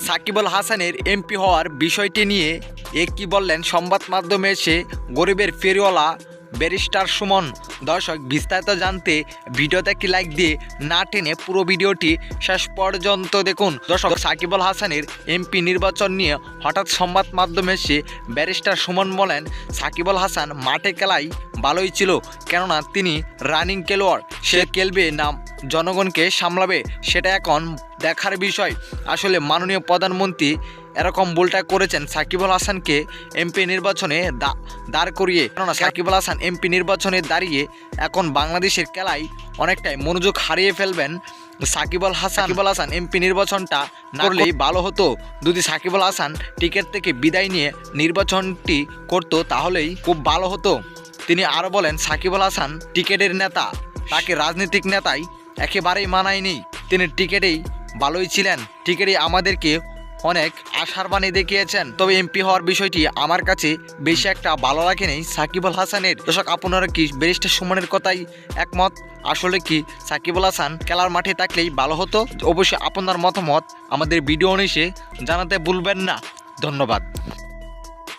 সাকিব আল হাসানের এমপি হওয়ার বিষয়টি নিয়ে কি বললেন সংবাদ মাধ্যমে এসে গরিবের ফেরিওয়ালা ব্যারিস্টার সুমন। দর্শক, বিস্তারিত জানতে ভিডিওতে একটি লাইক দিয়ে না টেনে পুরো ভিডিওটি শেষ পর্যন্ত দেখুন। দর্শক, সাকিব আল হাসানের এমপি নির্বাচন নিয়ে হঠাৎ সংবাদ মাধ্যমে এসে ব্যারিস্টার সুমন বলেন, সাকিব আল হাসান মাঠে খেলায় ভালোই ছিল, কেননা তিনি রানিং খেলোয়াড়। সে খেলবে না জনগণকে সামলাবে সেটা এখন দেখার বিষয়। আসলে মাননীয় প্রধানমন্ত্রী এরকম ভুলটা করেছেন সাকিব আল হাসানকে এমপি নির্বাচনে দাঁড় করিয়ে, কেননা সাকিব আল হাসান এমপি নির্বাচনে দাঁড়িয়ে এখন বাংলাদেশের খেলায় অনেকটাই মনোযোগ হারিয়ে ফেলবেন। সাকিব আল হাসান এমপি নির্বাচনটা না করলেই ভালো হতো। যদি সাকিব আল হাসান টিকিট থেকে বিদায় নিয়ে নির্বাচনটি করতো তাহলেই খুব ভালো হতো। তিনি আরও বলেন, সাকিব আল হাসান টিকেটের নেতা, তাকে রাজনৈতিক নেতাই একেবারেই মানায়নি। তিনি টিকেটেই ভালোই ছিলেন, টিকেটেই আমাদেরকে অনেক আশার বাণী দেখিয়েছেন। তবে এমপি হওয়ার বিষয়টি আমার কাছে বেশি একটা ভালো লাগেনি সাকিব আল হাসানের। দর্শক, আপনারা কি ব্যারিস্টার সুমনের কথাই একমত? আসলে কি সাকিব আল হাসান খেলার মাঠে থাকলেই ভালো হতো? অবশ্যই আপনার মতামত আমাদের ভিডিও নিচে জানাতে ভুলবেন না। ধন্যবাদ।